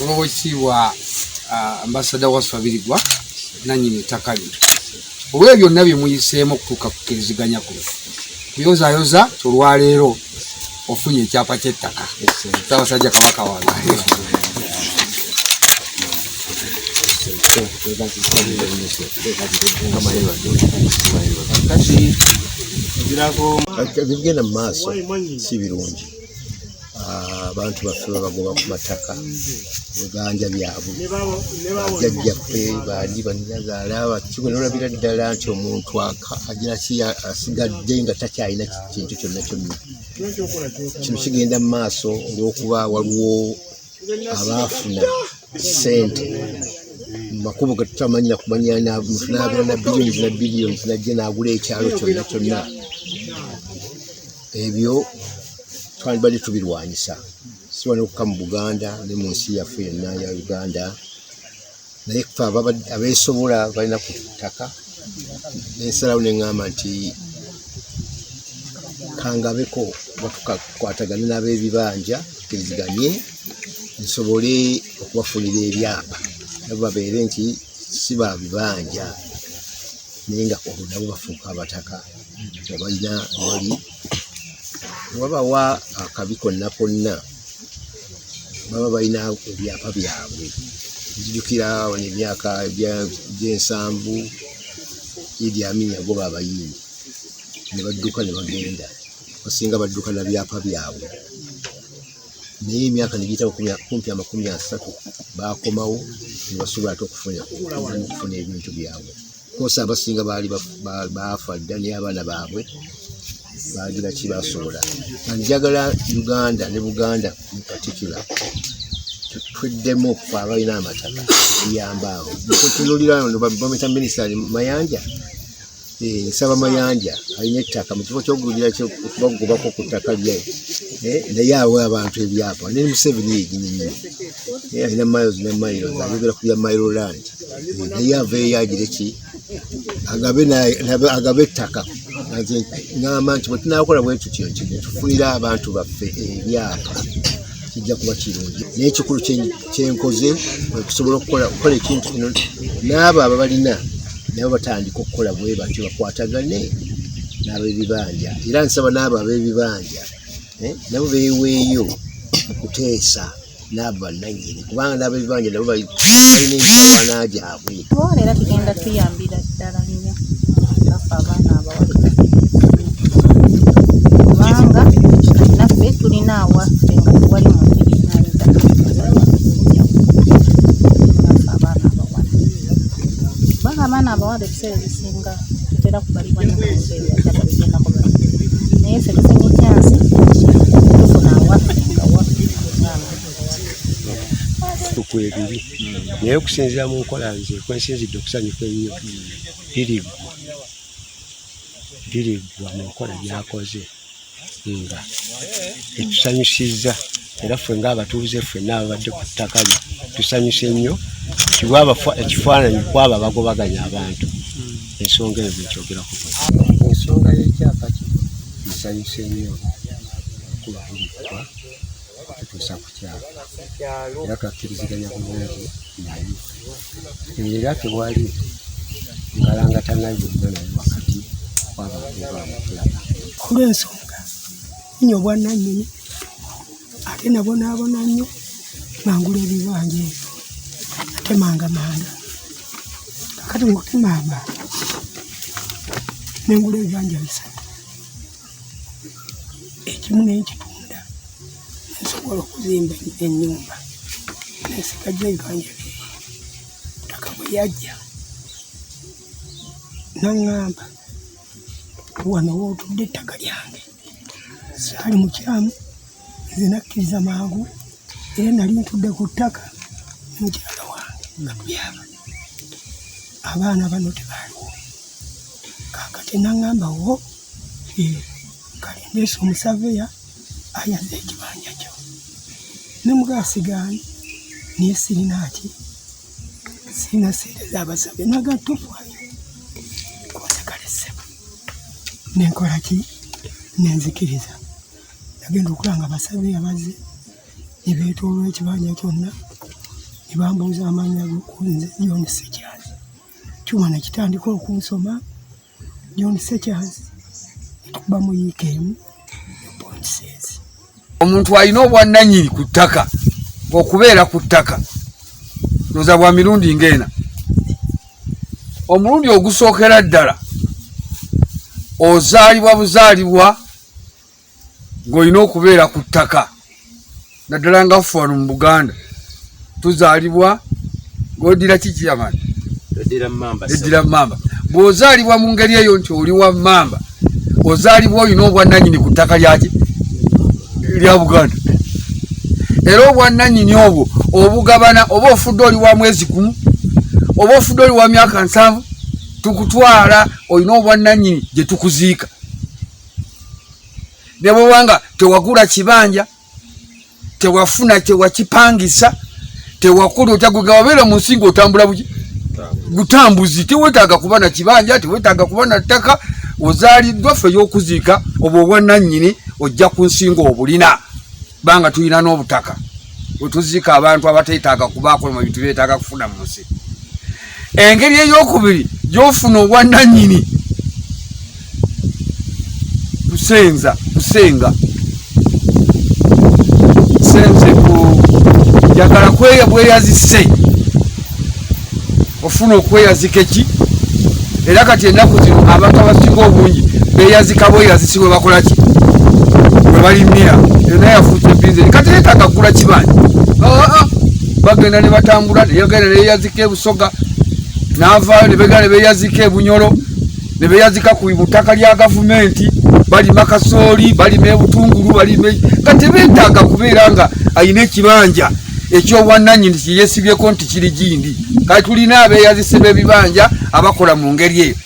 Oweekitiibwa Ambassador Wasswa Biriggwa nannyini ettaka lino. Olw'ebyo byonna bye muyiseemu okutuuka ku kukkiriziganya kuno, kuyozaayoza olwaleero ofunye ekyapa ky'ettaka. Ssaabasajja Kabaka wange. Ebigenda mu maaso si birungi. Abantu baffe babagoba ku mataka, ebibanja byabwe, bajjajjaffe bandi bannazaala kigwe n'olabira ddala nti omuntu agira asigadde nga takyalina kintu kyonna kyonna. Kino kigenda mu maaso olw'okuba waliwo abaafuna ssente mu makubo ge tutamanyira kumanya, n'abeera na biliyoni najja n'agula ekyalo kyonna kyonna. Ebyo twandibadde tubirwanyisa, si wano okukka mu Buganda ne mu nsi yaffe yonna ya Uganda, naye ffe abeesobola balina ku ttaka. Nensalawo ne ŋŋamba nti kangabeko batukwatagane n'abeebibanja tukkiriziganye nsobole okubafunira ebyapa nabo babeere nti si ba bibanja naye nga olwo nabo bafuuka abataka abalina wali wabawa akabi konna konna baba balina ebyapa byabwe. Njijukira emyaka gy'ensanvu Idi Amin yagoba abayimbi ne badduka ne bagenda, basinga badduka na byapa byabwe, naye emyaka ne giyita kumpi 30 bakomawo ne basobola okufuna ebintu byabwe. Kosa abasinga baali baafa dda naye abaana baabwe bagira ki basobola. Njagala Uganda ne Buganda in particular tweddemu okufa abalina amataka eyamba abo. Tutunuulira bamuyita minisita Mayanja, Nsaba Mayanja alina ettaka mu kifo ky'okugira okubagobako ku ttaka lye, naye awe abantu ebyapa. Ne Museveni yeginyini alina miles ne miles, ayogera ku bya Mailoland, naye aveeyo agire ki agabe ettaka. Ngamba nti bwe tunaakola bwe tutyo nti tufunira abantu baffe ebyapa kijja kuba kirungi. Naye ekikulu kyenkoze okusobola okukola ekintu kino n'abo ababalina nabo batandika okukola bwe batyo, bakwatagane n'abeebibanja. Era nsaba n'abo abeebibanja nabo beeweeyo okuteesa n'abo bannannyini, kubanga n'abeebibanja nabo balina ensawana gyabwe. Era tugenda tuyambira ddala nnyo naffe abaana abawala, kubanga naffe tulina awaffe nga tewali muntu yenayita abaana abawala. Kubanga abaana abawala ebiseera ebisinga tutera kubalibwa nnyo ku biseera ebyataka bigendako bali, naye ffe tufunye kyansi tufuna awaffe nga waffe tukwebiri. Naye okusinziira mu nkola nze kwensinzidde okusanyuka ennyo Biriggwa mu nkola gy'akoze nga etusanyusizza, era ffe ng'abatuuze ffenna ababadde ku ttaka lye tusanyuse nnyo. Kiwaba ekifaananyi kwabo abagobaganya abantu. Ensonga eyo bwekyogerako ensonga y'ekyapa kino nsanyuse nnyo kuba Biriggwa tutuusa ku kyalo, era twakkiriziganya bulungi naye, era tewali ngalangatana yonna naye wakati w'abantu bamutulaba. Olw'ensonga nnyo bwannannyini ate nabonaabona nnyo mangula ebibanja ebyo ate manga kakati ngutimamba nengula ebibanja 3, ekimu nenkitunda nsobola okuzimba ennyumba nensigajja ebibanja bye. Ttaka bwe yajja naŋŋamba wano wootudde ettaka lyange, saali mukyamu, nze nakkiriza mangu, era nali ntudde ku ttaka mukyala wange nga tubyaba. Abaana bano tebaaliwo. Kaakati naŋŋamba wo kale ndeese omusaveya ayaze ekibanja kyo ne mugasigaani, naye sirina ki, sirina sente z'abasabye nagatufaayo koze kale ssebo. Nenkola ki, nenzikiriza. Nagenda okulanga abasabye abazze ne beetoolwa ekibanja kyonna ne bambuuza amannya g'okunze John Sekyazi. Kyuma ne kitandika okunsoma John Sekyazi ne tukuba mu yiikeemu epontisezi. Omuntu alina obwannannyini ku ttaka okubeera ku ttaka noza bwa mirundi ng'ena. Omulundi ogusookera ddala ozaalibwa buzaalibwa ng'olina okubeera ku ttaka. Naddala nga ffe wano mu Buganda tuzaalibwa ng'oddira kiki yamani? Eddira mmamba. Bw'ozaalibwa mu ngeri eyo nti oli wa mmamba, ozaalibwa olina obwannannyini ku ttaka lyaki? Lya Buganda. Era obwannannyini obwo obugabana oba ofudde oli wa mwezi gumu oba ofudde oli wa myaka 7 tukutwala olina obwannannyini gye tukuziika. Ne bw'obanga tewagula kibanja, tewafuna tewakipangisa, tewakula otagwe wabeera mu nsi ng'otambula buki? Butambuzi. Teweetaaga kuba na kibanja, teweetaaga kuba na ttaka, ozaaliddwa ffe y'okuziika obwo obwannannyini ojja ku nsingo obulina. Banga tulina n'obutaka wetuziika abantu abateetaaga kubaako mu bintu beetaaga kufuna mu nsi. Engeri ey'okubiri gy'ofuna obwannannyini kusenga senze ku njagala bweyazise ofuna okweyazika eki. Era kati ennaku zino abantu abasinga obungi beeyazika bweyazisi bwe bakola ki? Bwe balimira. Yonna yafuuse binzeri kati yeetaaga kugula kibanja. Bagenda ne batambula ne yagenda ne yeeyazika e Busoga n'avaayo ne begenda ne beeyazika e Bunyolo ne beeyazika ku butaka lya gavumenti balima kasooli balima ebutungulu balima kati beetaaga kubeera nga ayina ekibanja eky'obwannannyini kye yeesibyeko nti kiri gindi. Kati tulina abeeyazise b'ebibanja abakola mu ngeri eyo.